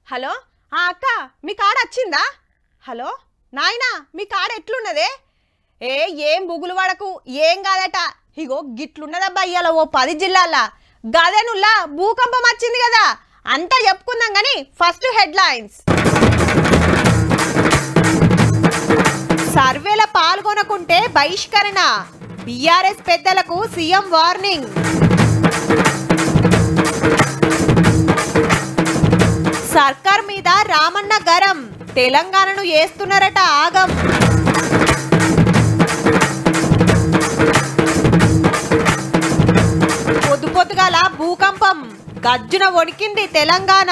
Hello అక్క మీ card వచ్చిందా? Hello నాయనా మీ కార్డ్ ఎట్లున్నదే? ఏం బుగులు వాడకు, ఏం కాదట. ఇగో గిట్లున్నదబ్బా ఇయ్యాల ఓ 10 జిల్లాల గదేనుల్లా భూకంపం వచ్చింది కదా, అంతా చెప్పుకుందాం కానీ ఫస్ట్ హెడ్లైన్స్. సర్వేల పాల్గొనకుంటే బహిష్కరణ, బీఆర్ఎస్ పెద్దలకు సీఎం వార్నింగ్. సర్కార్ మీద రామన్న గరం, తెలంగాణను ఏస్తున్నారట ఆగం. పొద్దుగాల భూకంపం, గజ్జున వణికింది తెలంగాణ.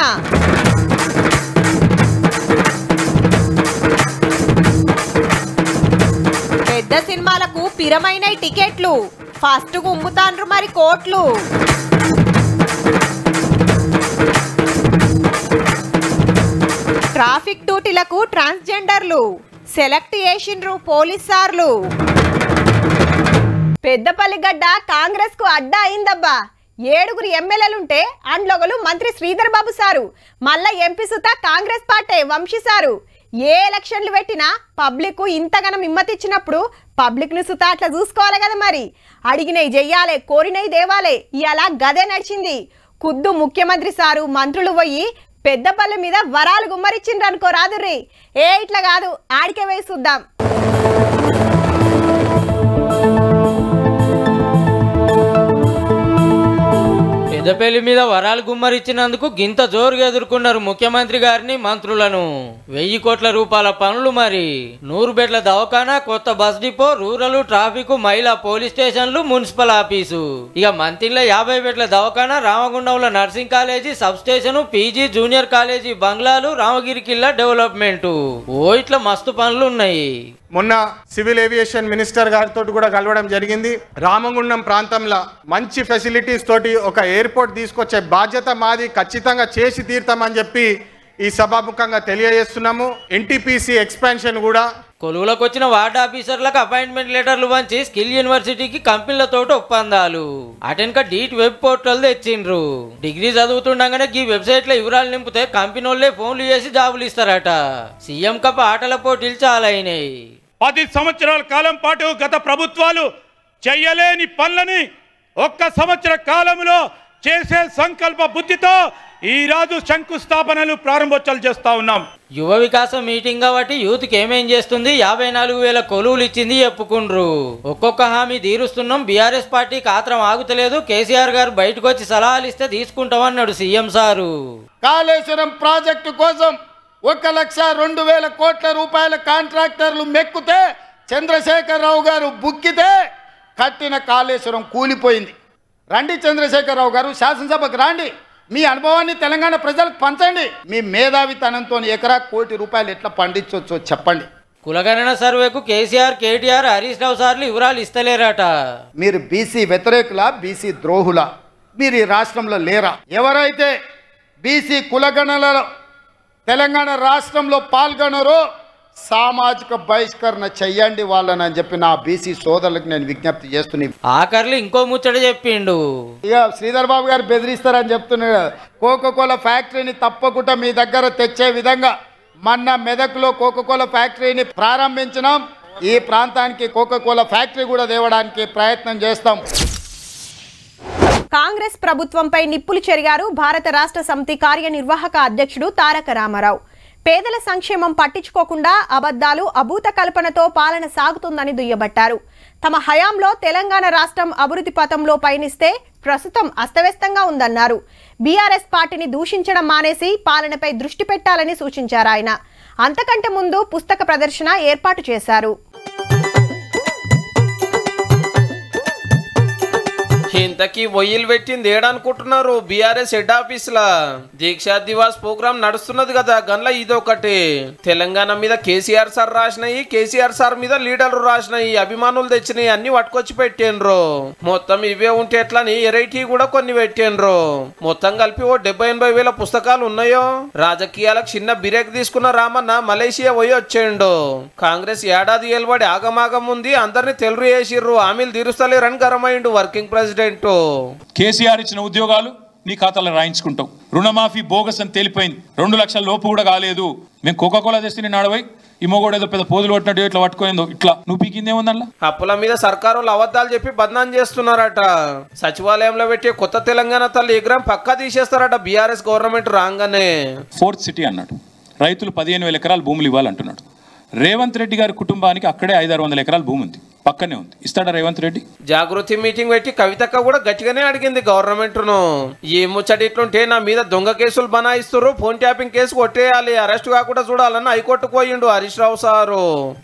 పెద్ద సినిమాలకు పిరమైన టికెట్లు, ఫస్ట్ గుమ్ముతాండ్రు మరి కోట్లు. ట్రాఫిక్ డ్యూటీలకు ట్రాన్స్జెండర్లు సెలెక్ట్ చేసిండ్రు పోలీసార్లు. పెద్దపల్లి గడ్డ కాంగ్రెస్ కు అడ్డా అయిందబ్బా. 7 ఎమ్మెల్యేలుంటే అండ్లొగలు మంత్రి శ్రీధర్ బాబు సారు, మళ్ళా ఎంపీ సుత కాంగ్రెస్ పార్టీ వంశీ సారు. ఏ ఎలక్షన్లు పెట్టినా పబ్లిక్ ఇంతగానం హిమ్మతిచ్చినప్పుడు పబ్లిక్ ను సుత అట్లా చూసుకోవాలి కదా మరి. అడిగినవి చెయ్యాలి, కోరినవి దేవాలే. ఇలా గదే నడిచింది. ఖుద్దు ముఖ్యమంత్రి సారు మంత్రులు పోయి పెద్దపల్లి మీద వరాలు గుమ్మరిచ్చిండ్రు అనుకో రాదుర్రి. ఇట్లా కాదు, ఆడికే వేసి చూద్దాం. పెద్దపల్లి మీద వరాలు గుమ్మరిచ్చినందుకు గింత జోరుగా ఎదుర్కొన్నారు ముఖ్యమంత్రి గారిని, మంత్రులను. 1000 కోట్ల రూపాయల పనులు, మరి 100 బెడ్ల దవాఖానా, కొత్త బస్ డిపో, రూరల్ ట్రాఫిక్, మహిళా పోలీస్ స్టేషన్లు, మున్సిపల్ ఆఫీసు. ఇక మంతిలో 50 బెడ్ల దవాఖానా, రామగుండంలో nursing college, sub station, PG junior college, బంగ్లాలు, రామగిరి కిల్లా డెవలప్మెంట్. ఇట్లా మస్తు పనులు ఉన్నాయి. మొన్న సివిల్ ఏవియేషన్ మినిస్టర్ గారితో కూడా కలవడం జరిగింది. రామగుండం ప్రాంతంలో మంచి ఫెసిలిటీస్ తోటి ఒక ఎయిర్పోర్ట్ తీసుకొచ్చే బాధ్యత మాది, ఖచ్చితంగా చేసి తీరుతామని చెప్పి ఈ సభాముఖంగా తెలియజేస్తున్నాము. ఎన్టీపీసీ ఎక్స్పాన్షన్ కూడా కొలువులకు వచ్చిన వార్డ్ ఆఫీసర్లకు అపాయింట్మెంట్ లెటర్లు వంచి స్కిల్ యూనివర్సిటీకి కంపెనీలతో ఒప్పందాలు. అటెన్క డీట్ వెబ్ పోర్టల్ తెచ్చిండ్రు. డిగ్రీ చదువుతుండగానే ఈ వెబ్సైట్ లో వివరాలు నింపితే కంపెనీ వాళ్ళే ఫోన్లు చేసి జాబులు ఇస్తారట. సీఎం కప్ ఆటల పోటీలు చాలా అయినాయి. 10 సంవత్సరాల కాలం పాటు గత ప్రభుత్వాలు చేయలేని పనులని 1 సంవత్సర కాలంలో చేసే సంకల్ప బుద్ధితో ఈ రోజు శంకుస్థాపనలు ప్రారంభోత్సవాలు చేస్తా ఉన్నాం. యువ వికాసం మీటింగ్ కాబట్టి యూత్ కి ఏమేం చేస్తుంది, 54,000 కొలువులు ఇచ్చింది చెప్పుకుండ్రు. ఒక్కొక్క హామీ తీరుస్తున్నాం. బీఆర్ఎస్ పార్టీకి ఆత్రం ఆగుతలేదు. కేసీఆర్ గారు బయటకు వచ్చి సలహాలు ఇస్తే తీసుకుంటామన్నాడు సీఎం సారు. కాళేశ్వరం ప్రాజెక్టు కోసం 1,02,000 కోట్ల రూపాయల కాంట్రాక్టర్లు మెక్కుతే, చంద్రశేఖరరావు గారు బుక్కితే కట్టిన కాళేశ్వరం కూలిపోయింది. రండి చంద్రశేఖరరావు గారు, శాసనసభకు రండి, మీ అనుభవాన్ని తెలంగాణ ప్రజలకు పంచండి. మీ మేధావితనంతో ఎకరా ₹1,00,00,000 ఎట్లా పండించవచ్చో చెప్పండి. కులగణన సర్వేకు కేసీఆర్, కేటీఆర్, హరీష్ రావు సార్లు వివరాలు ఇస్తలేరట. మీరు బీసీ వ్యతిరేకులా, బీసీ ద్రోహులా? మీరు ఈ రాష్ట్రంలో లేరా? ఎవరైతే బీసీ కులగణనలో తెలంగాణ రాష్ట్రంలో పాల్గొనరో సామాజిక బహిష్కరణ చెయ్యండి వాళ్ళని అని చెప్పి నా బీసీ సోదరులకు నేను విజ్ఞప్తి చేస్తున్నా. ఆఖర్లు ఇంకో ముచ్చట చెప్పిండు. ఇక శ్రీధర్ బాబు గారు బెదిరిస్తారని చెప్తున్నాడు. కోకోకోలా ఫ్యాక్టరీని తప్పకుండా మీ దగ్గర తెచ్చే విధంగా మొన్న మెదక్లో కోకోకోలా ఫ్యాక్టరీని ప్రారంభించినాం. ఈ ప్రాంతానికి కోకోకోలా ఫ్యాక్టరీ కూడా తేవడానికి ప్రయత్నం చేస్తాం. కాంగ్రెస్ ప్రభుత్వంపై నిప్పులు చెరిగారు భారత రాష్ట్ర సమితి కార్యనిర్వాహక అధ్యక్షుడు తారక రామారావు. పేదల సంక్షేమం పట్టించుకోకుండా అబద్ధాలు, అభూత కల్పనతో పాలన సాగుతుందని దుయ్యబట్టారు. తమ హయాంలో తెలంగాణ రాష్ట్రం అభివృద్ధి పథంలో పయనిస్తే ప్రస్తుతం అస్తవ్యస్తంగా ఉందన్నారు. బీఆర్ఎస్ పార్టీని దూషించడం మానేసి పాలనపై దృష్టి పెట్టాలని సూచించారు ఆయన. అంతకంటే ముందు పుస్తక ప్రదర్శన ఏర్పాటు చేశారు. ఇంతకీ ఒయ్యిలు పెట్టింది ఏడనుకుంటున్నారు? బీఆర్ఎస్ హెడ్ ఆఫీస్ లా దీక్షా దివాస్ ప్రోగ్రామ్ నడుస్తున్నది కదా, గన్ల ఇదొకటి. తెలంగాణ మీద కేసీఆర్ సార్ రాసినాయి, కేసీఆర్ సార్ మీద లీడర్లు రాసినాయి, అభిమానులు తెచ్చినాయి, అన్ని పట్టుకొచ్చి పెట్టిండ్రు. మొత్తం ఇవే ఉంటే ఎట్లా అని ఎరైటీ కూడా కొన్ని పెట్టిండ్రు. మొత్తం కలిపి ఓ 70-80 వేల పుస్తకాలు ఉన్నాయో. రాజకీయాలకు చిన్న బ్రేక్ తీసుకున్న రామన్న మలేషియా పోయి వచ్చేండు. కాంగ్రెస్ ఏడాది ఏలుబడి ఆగమాగం ఉంది, అందరినీ తెలుగు చేసిర్రు, హామీలు తీరుస్తలేరని గరమైండు వర్కింగ్ ప్రెసిడెంట్. కేసీఆర్ ఇచ్చిన ఉద్యోగాలు నీ ఖాతాలో రాయించుకుంటావు. రుణమాఫీ బోగస్ అని తేలిపోయింది. 2 లక్షల లోపు కూడా కాలేదు. మేము కోకాకోలా తెస్తే నేను ఆడవై ఈ మొగోడు ఏదో పెద్ద పోదులు పట్టినట్టు ఇట్లా పట్టుకోయిందో ఇట్లా నువ్వు పీకిందేముందల్లా. అప్పుల మీద సర్కారు అబద్ధాలు చెప్పి బదనాం చేస్తున్నారట. సచివాలయంలో పెట్టి కొత్త తెలంగాణ తల్లి విగ్రహం పక్కా తీసేస్తారట బీఆర్ఎస్ గవర్నమెంట్ రాగానే. 4th సిటీ అన్నాడు. రైతులు 15,000 ఎకరాలు భూములు ఇవ్వాలంటున్నాడు. రేవంత్ రెడ్డి గారి కుటుంబానికి అక్కడే 500-600 ఎకరాల భూమి ఉంది, పక్కనే ఉంది. ఇస్తాడా రేవంత్ రెడ్డి? జాగృతి మీటింగ్ పెట్టి కవితక్క కూడా గట్టిగానే అడిగింది గవర్నమెంట్ ను. ఈ ముచ్చట ఇట్లుంటే నా మీద దొంగ కేసులు బనాయిస్తారు, ఫోన్ ట్యాపింగ్ కేసు కొట్టేయాలి, అరెస్ట్ కాకుండా చూడాలని హైకోర్టుకు పోయిండు హరీష్ రావు సారు.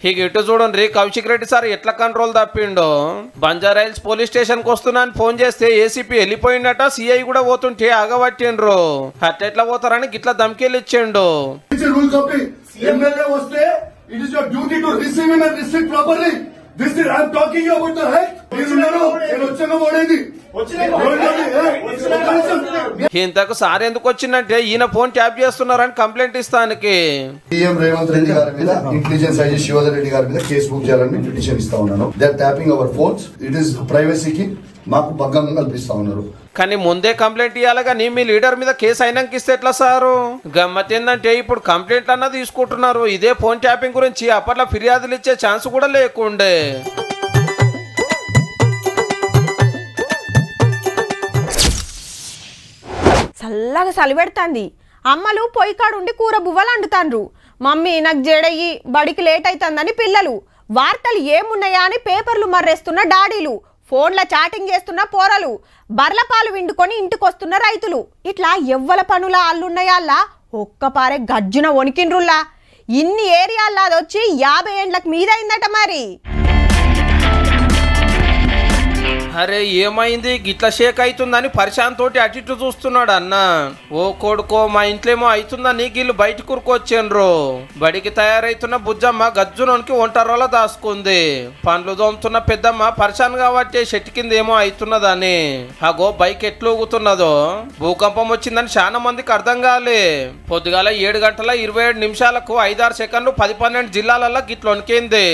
ఇక ఇటు చూడండి కౌశిక్ రెడ్డి సార్ ఎట్లా కంట్రోల్ తప్పిండు. బంజారాయిల్స్ పోలీస్ స్టేషన్ కు వస్తున్నా అని ఫోన్ చేస్తే ఏసీపీ వెళ్ళిపోయిందట, సిఐ కూడా పోతుంటే ఆగబట్టిండ్రు. అట్లా పోతారని గిట్లా ధమ్కీలు ఇచ్చిండు. It is your duty to receive him and receive properly. This is I am talking about the right. ఇంతకు సార్ ఎందుకు వచ్చిందంటే ఈయన ఫోన్ ట్యాప్ చేస్తున్నారని కంప్లైంట్ ఇస్తానికి సీఎం రేవంత్ రెడ్డి గారి మీద ఇంటెలిజెన్స్ ఐజీ శివధర్ రెడ్డి గారి మీద కేసు బుక్ చేయాలని పిటిషన్ ఇస్తా ఉన్నాను. They are tapping our phones. It is ప్రైవసీకి మాకు భంగం కల్పిస్తా ఉన్నారు. కానీ ముందే కంప్లైంట్ ఇవ్వాలి కానీ మీ లీడర్ మీద కేసు అయినాక ఇస్తే ఎట్లా సారు? గమ్మత్ ఏంటంటే ఇప్పుడు కంప్లైంట్ అన్నా తీసుకుంటున్నారు. ఇదే ఫోన్ ట్యాపింగ్ గురించి అప్పట్లో ఫిర్యాదులు ఇచ్చే ఛాన్స్ కూడా లేకుండే. చల్లగా సలిపెడుతుంది. అమ్మలు పొయ్యి కాడుండి కూర బువ్వలు అండుతాండ్రు. మమ్మీ నాకు జడయ్యి బడికి లేట్ అవుతుందని పిల్లలు. వార్తలు ఏమున్నాయా అని పేపర్లు మర్రేస్తున్న డాడీలు. ఫోన్ల చాటింగ్ చేస్తున్న పోరలు. బర్లపాలు విండుకొని ఇంటికొస్తున్న రైతులు. ఇట్లా ఎవ్వల పనుల అల్లున్నాయల్లా ఒక్కపారే గజ్జున వణికిండ్రుల్లా. ఇన్ని ఏరియాల్లో అదొచ్చి 50 ఏండ్లకు మీద అయిందట మరి. అరే ఏమైంది గిట్ల షేక్ అవుతుందని పరిశాంత్ తోటి అటు ఇటు చూస్తున్నాడు అన్న. ఓ కొడుకో మా ఇంట్లేమో అవుతుందని వీళ్ళు బయట కూరుకొచ్చిండ్రు. బడికి తయారైతున్న బుజ్జమ్మ గజ్జునోనికి ఒంటరిలో దాసుకుంది. పండ్లు దోముతున్న పెద్దమ్మ పరిశాన్ కాబట్టి చెట్టు కింద ఏమో అవుతున్నదని. అగో బైక్ ఎట్లు ఊగుతున్నదో. భూకంపం వచ్చిందని చాలా మందికి అర్థం కాలే. పొద్దుగాల 7 గంటల 27 నిమిషాలకు 5-6 సెకండ్లు 10-12 జిల్లాలలో గిట్లొనికింది.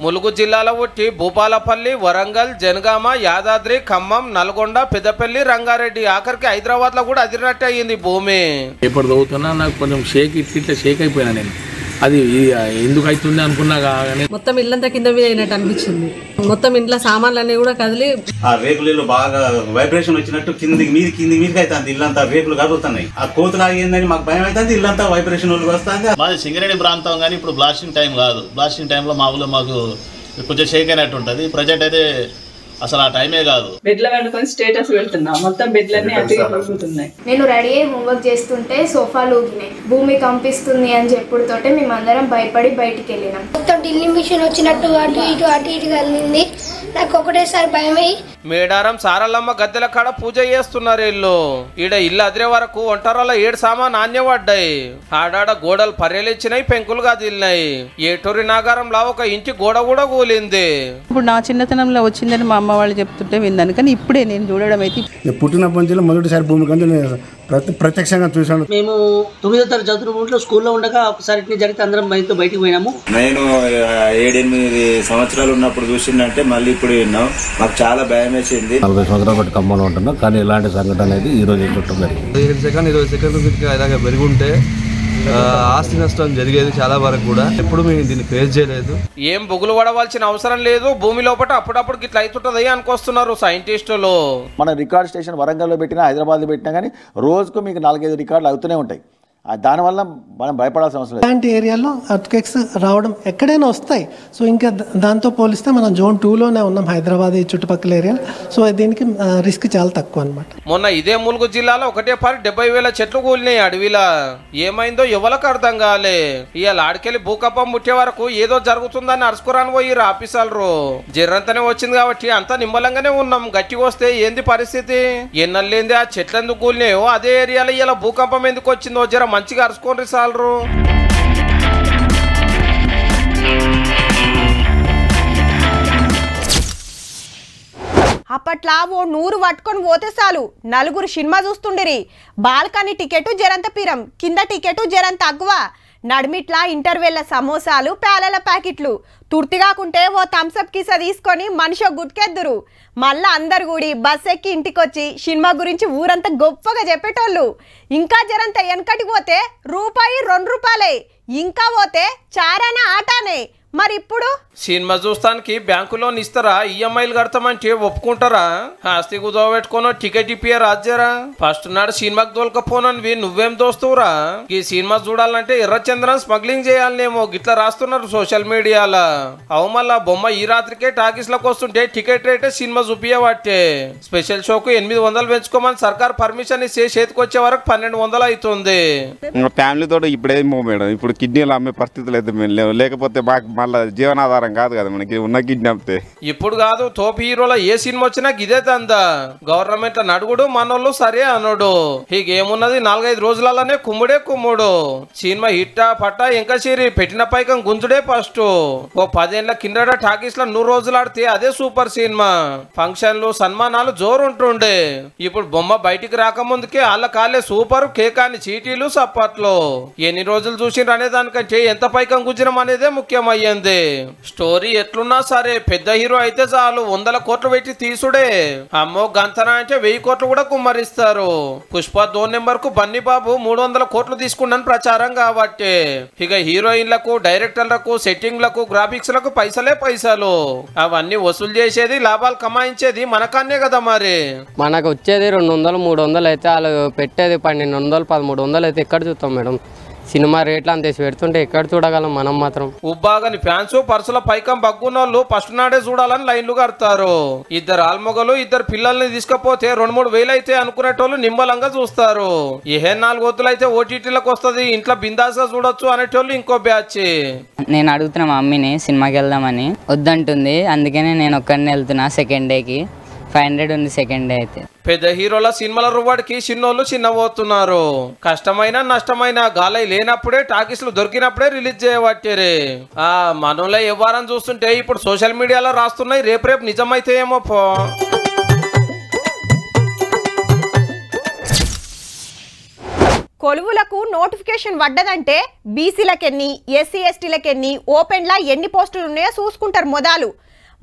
ములుగు జిల్లాలో ఉట్టి భూపాలపల్లి, వరంగల్, జనగామ, యాదాద్రి, ఖమ్మం, నల్గొండ, పెద్దపల్లి, రంగారెడ్డి, ఆఖరికి హైదరాబాద్ లో కూడా అదిరినట్టు అయ్యింది భూమి. ఎప్పుడు చదువుతున్నా నాకు కొంచెం ఇట్లా షేక్ అయిపోయినా నేను. అది ఎందుకు అవుతుంది అనుకున్నా కానీ మొత్తం ఇల్లంతా కింద మీద అయినట్టు అనిపించింది. మొత్తం ఇంట్లో సామాన్లు అన్ని కూడా కదిలి ఆ రేకులలో బాగా వైబ్రేషన్ వచ్చినట్టు కిందికి మీదకి అవుతుంది. ఇల్లంతా రేకులు కదులుతున్నాయి. ఆ కోతులు ఆగిందని మాకు భయం అవుతుంది. ఇల్లంతా వైబ్రేషన్ వస్తుంది. మాది సింగరేణి ప్రాంతం కానీ ఇప్పుడు బ్లాస్టింగ్ టైం కాదు. బ్లాస్టింగ్ టైంలో మామూలుగా మాకు కొంచెం షేక్ అయినట్టు ఉంటుంది. ప్రజెంట్ అయితే అసలు ఆ టైమే కాదు. బెడ్ల వండుకొని స్టేటస్ పెడుతున్నా. మొత్తం బెడ్లన్నీ అటు ఇరుగుతున్నాయి. నేను రెడీ అయ్యి హోంవర్క్ చేస్తుంటే సోఫాలు ఊగినాయి. భూమి కంపిస్తుంది అని చెప్పుడుతోటే మేమందరం భయపడి బయటికి వెళ్ళినాం. మొత్తం ఢిల్లీ మిషన్ వచ్చినట్టు అటు ఇటు కలిగింది. నాకు ఒకటేసారి భయమై మేడారం సారలమ్మ గద్దెల కాడ పూజ చేస్తున్నారు వీళ్ళు. ఈడ ఇల్లు అదిరే వరకు ఒంటరిలో 7 సామాన్ నాణ్యపడ్డాయి. ఆడాడ గోడలు పర్యలిచ్చినాయి, పెంకులు కదిలినాయి. ఏటూరి నాగారంలో ఒక ఇంటి గోడ కూడా కూలింది. ఇప్పుడు నా చిన్నతనంలో వచ్చిందని మా అమ్మ వాళ్ళు చెప్తుంటే విన్నాను, కానీ ఇప్పుడే నేను చూడడం అయితే పుట్టినప్పటి నుంచి మొదటిసారి భూమి కంటే ప్రత్యక్షంగా చూసాను. మేము 9వ తరగతి చదువుకుంటూ స్కూల్లో ఉండగా ఒకసారి జరిగితే అందరం బయటికి పోయినాము. నేను 7-8 సంవత్సరాలు ఉన్నప్పుడు చూసిందంటే మళ్ళీ ఇప్పుడు విన్నాం. మాకు చాలా భయం వేసింది. 40 సంవత్సరాల బట్టి ఖమ్మంలో ఉంటున్నాం, కానీ ఇలాంటి సంఘటన అనేది ఈ రోజు చుట్టం జరిగింది. 20 సెకండ్లు ఇలాగ పెరుగుంటే ఆస్తి నష్టం జరిగేది చాలా వరకు కూడా. ఎప్పుడు మేము దీన్ని ఫేస్ చేయలేదు. ఏం బొగులు పడవలసిన అవసరం లేదు. భూమి లోపల అప్పుడప్పుడు గిట్లా అవుతుంటది అనుకొస్తున్నారు సైంటిస్టులు. మన రికార్డ్ స్టేషన్ వరంగల్లో పెట్టినా, హైదరాబాద్లో పెట్టినా కానీ రోజుకు మీకు 4-5 రికార్డులు అవుతూనే ఉంటాయి. దానివల్ల మనం భయపడాల్సిన అవసరం లేదు. ఇలాంటి ఏరియాలో ఎర్త్క్వేక్స్ రావడం ఎక్కడైనా వస్తాయి. సో ఇంకా దాంతో పోలిస్తే మనం జోన్ 2లోనే ఉన్నాం, హైదరాబాద్ ఈ చుట్టుపక్కల ఏరియా. సో దీనికి రిస్క్ చాలా తక్కువ అనమాట. మొన్న ఇదే ములుగు జిల్లాలో ఒకటే పారి 70,000 చెట్లు కూలినాయి అడవిలా. ఏమైందో ఎవరికి అర్థం కాలే. ఇవాళ ఆడికెళ్ళి భూకంపం ముట్టే వరకు ఏదో జరుగుతుందని అరుచుకురాని పోయి ఆఫీసర్లు. జర్రంతనే వచ్చింది కాబట్టి అంతా నిమ్మలంగానే ఉన్నాం. గట్టి వస్తే ఏంది పరిస్థితి? ఎన్నెళ్ళేంది ఆ చెట్లు ఎందుకు కూలినాయో అదే ఏరియాలో ఇలా భూకంపం ఎందుకు వచ్చిందో జర మంచిగా అరుచుకోండి సాలరు. అప్పట్లా ఓ 100 పట్టుకొని పోతే చాలు 4 సినిమా చూస్తుండిరి. బాల్కనీ టికెట్ జరంత పిరం, కింద టికెట్ జరంత అగ్వ. నడిమిట్లా ఇంటర్వెల్ల సమోసాలు పేలల ప్యాకెట్లు తుర్తిగాకుంటే ఓ థమ్సప్ కిస తీసుకొని మనిషి గుర్తుకెద్దురు. మళ్ళా అందరు కూడి బస్ ఎక్కి ఇంటికొచ్చి సినిమా గురించి ఊరంతా గొప్పగా చెప్పేటోళ్ళు. ఇంకా జరంత వెనకటికి పోతే రూపాయి 2 రూపాయలే, ఇంకా పోతే చారానా ఆటానే. మరి ఇప్పుడు సినిమా చూస్తానికి బ్యాంకు లోన్ ఇస్తారా? ఈఎంఐలు కడతామంటే ఒప్పుకుంటారా? ఆస్తి కుదోబెట్టుకోనో టికెట్ ఇప్పియా రాజ్యారా? ఫస్ట్ నాడు సినిమాకి దోలకపోనవి నువ్వేం దోస్తువురా? ఈ సినిమా చూడాలంటే ఎర్రచంద్రన్ స్మగ్లింగ్ చేయాలనేమో గిట్లా రాస్తున్నారు సోషల్ మీడియాలో. అవు మళ్ళా బొమ్మ ఈ రాత్రికే టాకీస్ లకు వస్తుంటే టికెట్ రేటే సినిమా చూపియబట్టే. స్పెషల్ షోకు 800 పెంచుకోమని సర్కార్ పర్మిషన్ ఇస్తే చేతికొచ్చే వరకు 1200 అవుతుంది. ఫ్యామిలీతో ఇప్పుడేమో మేడం, ఇప్పుడు కిడ్నీలు అమ్మే పరిస్థితులు అయితే మేము లేవు. లేకపోతే మాకు మళ్ళీ జీవనాధారం కాదు కదా మనకి ఉన్న కిడ్నాప్తే. ఇప్పుడు కాదు, తోపు హీరోల ఏ సినిమా వచ్చినా గిదే తందా. గవర్నమెంట్ నడుగుడు మనోళ్ళు సరే అనుడు. ఏమున్నది 4-5 రోజులలోనే కుమ్ముడు. సినిమా హిట్టా పట్టా ఇంకా సిరి పెట్టిన పైకం గుంజుడే ఫస్ట్. ఓ 10 ఏళ్ల కిందట టాకీస్ లో 100 రోజులు ఆడితే అదే సూపర్ సినిమా. ఫంక్షన్లు సన్మానాలు జోరుంటుండే. ఇప్పుడు బొమ్మ బయటికి రాకముందుకే వాళ్ళ కాలే సూపర్ కేకాని చీటీలు సప్పట్లు. ఎన్ని రోజులు చూసిండ్రు అనే దానికంటే ఎంత పైకం గుంజడం అనేదే ముఖ్యమయ్యింది. స్టోరీ ఎట్లున్నా సరే పెద్ద హీరో అయితే చాలు 100 కోట్లు పెట్టి తీసుడే. అమ్మో గంతన అంటే 1000 కోట్లు కూడా కుమ్మరిస్తారు. పుష్ప 2 నెంబర్ కు బన్నీ బాబు 300 కోట్లు తీసుకున్నాను ప్రచారం కాబట్టి. ఇక హీరోయిన్లకు, డైరెక్టర్లకు, సెట్టింగ్లకు, గ్రాఫిక్స్ లకు పైసలు. అవన్నీ వసూలు చేసేది, లాభాలు కమాయించేది మనకన్నే కదా. మరి మనకు వచ్చేది 200-300 అయితే వాళ్ళు పెట్టేది 1200-1300 అయితే ఎక్కడ చూస్తాం మేడం? సినిమా రేట్లు అంతేసి పెడుతుంటే ఎక్కడ చూడగలం మనం మాత్రం. ఉబ్బాగని ఫ్యాన్స్ పర్సుల పైకం బగ్గునోళ్ళు ఫస్ట్ నాడే చూడాలని లైన్లు కడతారు. 2 ఆల్మొగలు 2 పిల్లల్ని తీసుకపోతే 2-3 వేలు అయితే అనుకునేటోళ్ళు నిమ్మలంగా చూస్తారు. 4 వద్దులు అయితే ఓటీటీలకు వస్తుంది, ఇంట్లో బిందాసా చూడొచ్చు అనేటోళ్ళు ఇంకో బ్యాచ్. నేను అడుగుతున్నా మా మమ్మీని సినిమాకి వెళ్దామని, వద్దంటుంది. అందుకనే నేను ఒక్కడిని వెళ్తున్నా. సెకండ్ డేకి 500 ఉంది సెకండ్ డే అయితే. పెద్ద హీరోల సినిమాల రువ్వాడికి చిన్నోళ్ళు చిన్నబోతున్నారు. కష్టమైన నష్టమైన గాలై లేనప్పుడే టాకీస్లు దొరికినప్పుడే రిలీజ్ చేయబట్టారే. మనోళ్ళ వ్యవహారం చూస్తుంటే ఇప్పుడు సోషల్ మీడియాలో రాస్తున్నాయి, రేపు నిజమైతే ఏమో పో. కొలువులకు నోటిఫికేషన్ పడ్డదంటే బీసీలకెన్ని, ఎస్సీ ఎస్టీలకెన్ని, ఓపెన్లా ఎన్ని పోస్టులు ఉన్నాయో చూసుకుంటారు మొదలు.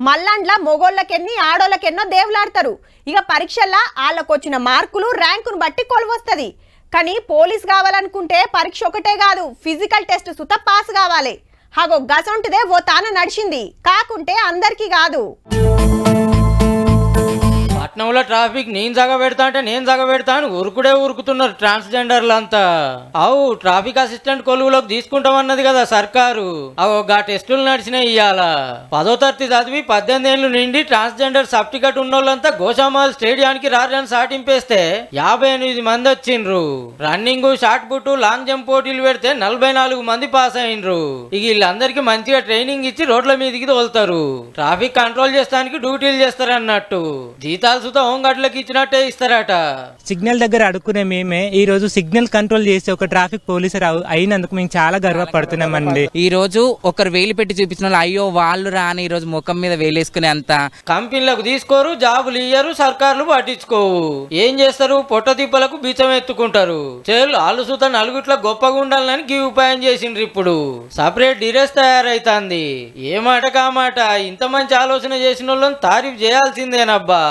మల్లాండ్ల మొగోళ్ళకెన్ని, ఆడోళ్ళకెన్నో దేవులాడతారు. ఇక పరీక్షల్లో వాళ్ళకు వచ్చిన మార్కులు, ర్యాంకును బట్టి కొలువొస్తుంది. కానీ పోలీస్ కావాలనుకుంటే పరీక్ష ఒకటే కాదు, ఫిజికల్ టెస్ట్ సుత పాస్ కావాలి. హాగో గసంటిదే ఓ తాన నడిచింది, కాకుంటే అందరికీ కాదు. పట్నంలో ట్రాఫిక్ నేను జగబెడతా అంటే నేను జగబెడతా అని ఉరుకుతున్నారు ట్రాన్స్జెండర్లు అంతా. అవు ట్రాఫిక్ అసిస్టెంట్ కొలువులోకి తీసుకుంటామన్నది కదా సర్కారు. గా టెస్టులు నడిచినాయి. ఇవాళ 10వ తరగతి చదివి 18 ఏళ్ళు నిండి ట్రాన్స్జెండర్ సర్టిఫికెట్ ఉన్నోళ్ళంతా గోషామాల్ స్టేడియానికి రారని సాటింపేస్తే 58 మంది వచ్చిండ్రు. Running, shot put, long jump పోటీలు పెడితే 44 మంది పాస్ అయినరు. ఇక వీళ్ళందరికీ మంచిగా ట్రైనింగ్ ఇచ్చి రోడ్ల మీదకి తోలుతారు. ట్రాఫిక్ కంట్రోల్ చేస్తానికి డ్యూటీలు చేస్తారన్నట్టు. జీతాలు హోంగార్డులకు ఇచ్చినట్టే ఇస్తారట. సిగ్నల్ దగ్గర అడుక్కునే మేమే ఈ రోజు సిగ్నల్ కంట్రోల్ చేసి ఒక ట్రాఫిక్ పోలీసర్ అయినందుకు మేము చాలా గర్వపడుతున్నామండి. ఈ రోజు ఒకరు వేలు పెట్టి చూపించిన వాళ్ళు అయ్యో వాళ్ళు రాని ఈ రోజు ముఖం మీద వేలేసుకునే అంత. కంపెనీలకు తీసుకోరు, జాబులు ఇయ్యరు, సర్కార్లు పట్టించుకోవు. ఏం చేస్తారు? పొట్ట తిప్పలకు బిచ్చం ఎత్తుకుంటారు. వాళ్ళు సుత నలుగుట్ల గొప్పగా ఉండాలని గీ ఉపాయం చేసిండ్రు. ఇప్పుడు సపరేట్ డిరెస్ తయారైతుంది. ఏ మాట కామాట ఇంత మంచి ఆలోచన చేసిన వాళ్ళని తారీఫ్ చేయాల్సిందేనబ్బా.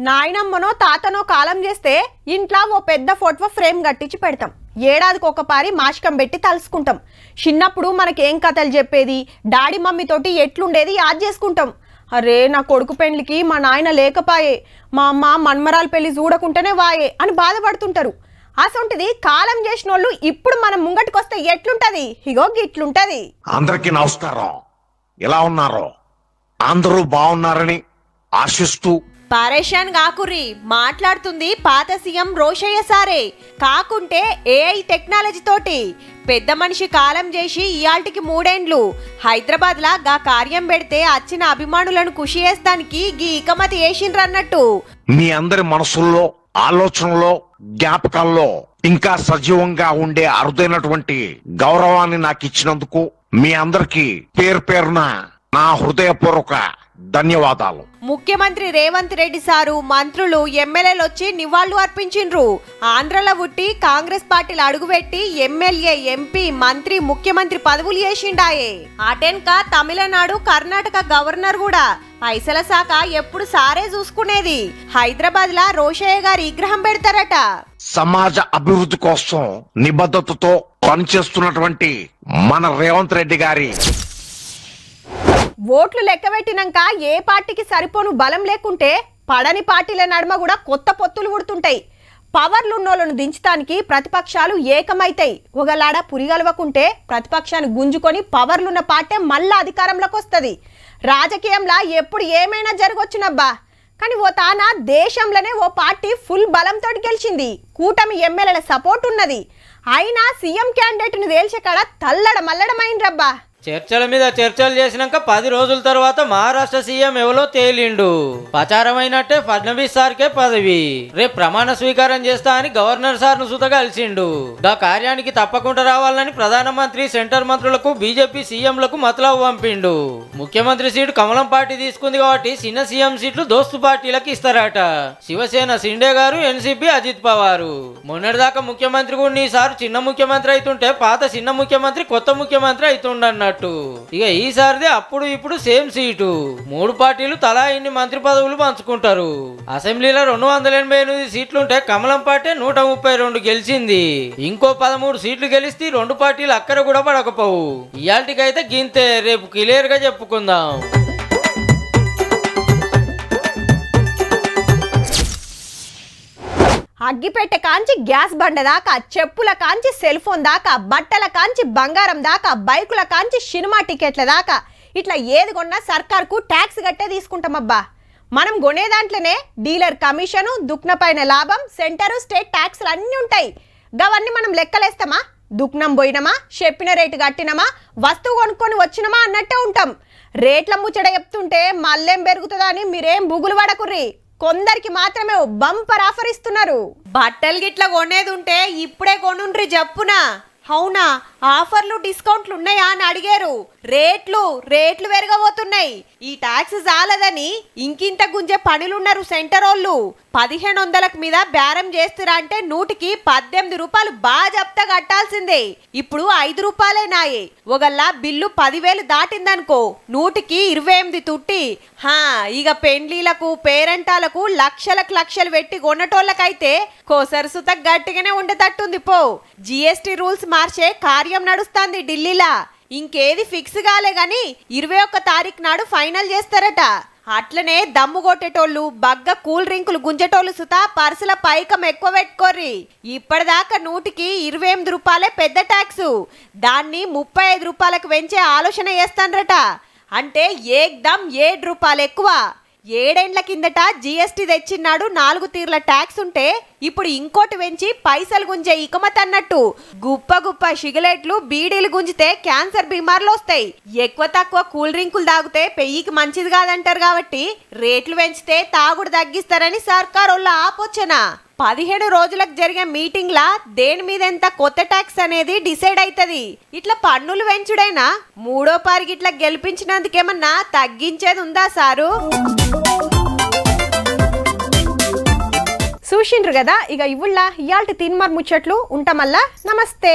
నాయనమ్మనో తాతనో కాలం చేస్తే ఇంట్లో ఓ పెద్ద ఫోటో ఫ్రేమ్ కట్టించి పెడతాం. ఏడాదికి ఒకపారి మాసికం పెట్టి తలుసుకుంటాం. చిన్నప్పుడు మనకేం కథలు చెప్పేది, డాడీ మమ్మీతోటి ఎట్లుండేది యాద్ చేసుకుంటాం. అరే నా కొడుకు పెళ్లికి మా నాయన లేకపాయే, మా అమ్మ మన్మరాల పెళ్లి చూడకుంటేనే వాయే అని బాధపడుతుంటారు. అసొంటిది కాలం చేసిన వాళ్ళు ఇప్పుడు మనం ముంగటికొస్తే ఎట్లుంటది? ఇగో గిట్లుంటది. అందరికీ నమస్కారం. ఎలా ఉన్నారో? అందరూ బాగున్నారని ఆశిస్తూ. పరేషాన్ కాకుర్రి, మాట్లాడుతుంది పాత సీఎం రోషయ్య సారే. కాకుంటే ఏఐ టెక్నాలజీ తోటి పెద్ద మనిషి కాలం చేసి ఇయాల్టికి 3 ఏండ్లు. హైదరాబాద్ లా గా కార్యం పెడితే వచ్చిన అభిమానులను ఖుషి చేస్తానికి గీ ఇకమతి వేసిండ్రన్నట్టు. మీ అందరి మనసుల్లో, ఆలోచనలో, జ్ఞాపకాల్లో ఇంకా సజీవంగా ఉండే అరుదైనటువంటి గౌరవాన్ని నాకు ఇచ్చినందుకు మీ అందరికీ పేరు పేరున నా హృదయపూర్వక ధన్యవాదాలు. ముఖ్యమంత్రి రేవంత్ రెడ్డి సారు మంత్రులు ఎమ్మెల్యేలు వచ్చి నివాళులు అర్పించిండ్రు. ఆంధ్రలో పుట్టి కాంగ్రెస్ పార్టీలు అడుగుపెట్టి ఎమ్మెల్యే, ఎంపీ, మంత్రి, ముఖ్యమంత్రి పదవులు చేసిండాయే. అటెన్క తమిళనాడు, కర్ణాటక గవర్నర్ కూడా పైసల శాఖ ఎప్పుడు సారే చూసుకునేది. హైదరాబాద్ లా రోషయ్య గారి విగ్రహం పెడతారట. సమాజ అభివృద్ధి కోసం నిబద్ధతతో పనిచేస్తున్నటువంటి మన రేవంత్ రెడ్డి గారి ఓట్లు లెక్కబెట్టినాక ఏ పార్టీకి సరిపోను బలం లేకుంటే పడని పార్టీల నడుమ కూడా కొత్త పొత్తులు ఉడుతుంటాయి. పవర్లున్నోళ్ళను దించడానికి ప్రతిపక్షాలు ఏకమైతాయి. ఒకలాడ పురిగలవకుంటే ప్రతిపక్షాన్ని గుంజుకొని పవర్లున్న పార్టీ మళ్ళా అధికారంలోకి వస్తుంది. రాజకీయంలో ఎప్పుడు ఏమైనా జరగొచ్చునబ్బా. కానీ ఓ తాన దేశంలోనే ఓ పార్టీ ఫుల్ బలంతో గెలిచింది. కూటమి ఎమ్మెల్యేల సపోర్ట్ ఉన్నది. అయినా సీఎం క్యాండిడేట్ను తేల్చే కాడ తల్లడ మల్లడమైండ్రబ్బా. చర్చల మీద చర్చలు చేసినాక 10 రోజుల తర్వాత మహారాష్ట్ర సీఎం ఎవరో తేలిండు. ప్రచారమైనట్టే ఫడ్నవీస్ సార్కే పదవి. రేపు ప్రమాణ స్వీకారం చేస్తా అని గవర్నర్ సార్ను సుత కలిసిండు. గా కార్యానికి తప్పకుండా రావాలని ప్రధానమంత్రి, సెంటర్ మంత్రులకు, బీజేపీ సీఎంలకు మతలబు పంపిండు. ముఖ్యమంత్రి సీటు కమలం పార్టీ తీసుకుంది కాబట్టి చిన్న సీఎం సీట్లు దోస్తు పార్టీలకు ఇస్తారట. శివసేన సిండే గారు, ఎన్సీపీ అజిత్ పవార్. మొన్నటిదాకా ముఖ్యమంత్రి కూడా ఈసారి చిన్న ముఖ్యమంత్రి అవుతుంటే పాత చిన్న ముఖ్యమంత్రి కొత్త ముఖ్యమంత్రి అవుతుండన్న. ఇక ఈసారిదే అప్పుడు ఇప్పుడు సేమ్ సీటు. 3 పార్టీలు తలా ఇన్ని మంత్రి పదవులు పంచుకుంటారు. అసెంబ్లీలో 288 సీట్లుంటే కమలం పార్టీ 132 గెలిచింది. ఇంకో 13 సీట్లు గెలిస్తే 2 పార్టీలు అక్కర కూడా పడకపోవు. ఇయాల్టికైతే గింతే. రేపు క్లియర్ గా చెప్పుకుందాం. అగ్గిపెట్టె కాంచి గ్యాస్ బండ దాకా, చెప్పుల కాంచి సెల్ ఫోన్ దాకా, బట్టల కాంచి బంగారం దాకా, బైకుల కాంచి సినిమా టికెట్ల దాకా ఇట్లా ఏది కొన్నా సర్కార్కు ట్యాక్స్ కట్టే తీసుకుంటామబ్బా. మనం కొనే దాంట్లోనే డీలర్ కమిషను, దుక్న పైన లాభం, సెంటరు, స్టేట్ ట్యాక్స్లు అన్నీ ఉంటాయి. గవన్నీ మనం లెక్కలేస్తామా? దుక్నం పోయినమా, చెప్పిన రేటు కట్టినమా, వస్తువు కొనుక్కొని వచ్చినమా అన్నట్టే ఉంటాం. రేట్ల ముచ్చట చెప్తుంటే మళ్ళేం పెరుగుతుందా అని మీరేం బుగులు పడకుర్రి. కొందరికి మాత్రమే బంపర్ ఆఫర్ ఇస్తున్నారు. బట్టలు గిట్ల కొనేది ఉంటే ఇప్పుడే కొనుండ్రి జప్పున. అవునా, ఆఫర్లు డిస్కౌంట్లు ఉన్నాయా అని అడిగారు. రేట్లు పెరగబోతున్నాయి. ఈ ట్యాక్స్ చాలదని ఇంకింత గుంజే పనులున్నారు సెంటర్ వాళ్ళు. 1500 మీద బేరం చేస్తురా అంటే 100కి 18 రూపాయలు బాజప్తా కట్టాల్సిందే. ఇప్పుడు 5 రూపాయలేనాయే. ఒకళ్ళ బిల్లు 10,000 దాటిందనుకో 100కి 28 తుట్టి. ఇక పెండ్లీలకు, పేరెంటాలకు లక్షలు పెట్టి కొన్నటోళ్ళకైతే కోసరుసుత గట్టిగానే ఉండేటట్టుంది పో. జిఎస్టీ రూల్స్ మార్చే కార్యం నడుస్తుంది ఢిల్లీలా. ఇంకేది ఫిక్స్ కాలే గాని 21 తారీఖు నాడు ఫైనల్ చేస్తారట. అట్లనే దమ్ము కొట్టేటోళ్ళు, బగ్గ కూల్ డ్రింకులు గుంజేటోళ్ళు సుతా పర్సుల పైకం ఎక్కువ పెట్టుకోర్రి. ఇప్పటిదాకా 100కి 28 రూపాయలే పెద్ద ట్యాక్స్. దాన్ని 35 రూపాయలకు పెంచే ఆలోచన చేస్తాన్రట. అంటే ఏకదమ్ 7 రూపాయలు ఎక్కువ. 7 ఏళ్ల కిందట జిఎస్టీ తెచ్చినాడు 4 తీర్ల ట్యాక్స్ ఉంటే ఇప్పుడు ఇంకోటి పెంచి పైసలు గుంజే ఇకమత్ అన్నట్టు. గుప్ప సిగరెట్లు, బీడీలు గుంజితే క్యాన్సర్ బీమార్లు వస్తాయి. ఎక్కువ తక్కువ కూల్ డ్రింకులు తాగితే పెయ్యికి మంచిది కాదంటారు కాబట్టి రేట్లు పెంచితే తాగుడు తగ్గిస్తారని సర్కార్ వాళ్ళ ఆపోచన. 17 రోజులకు జరిగే మీటింగ్ లా దేని మీద ఎంత కొత్త ట్యాక్స్ అనేది డిసైడ్ అవుతుంది. ఇట్లా పన్నులు పెంచుడైనా 3వ పారికి ఇట్లా గెలిపించినందుకేమన్నా తగ్గించేది ఉందా సారు? చూసిండ్రు కదా. ఇక ఇవుళ్ళ ఇయాల్టి తీన్మార్ ముచ్చట్లు ఉంటామల్లా. నమస్తే.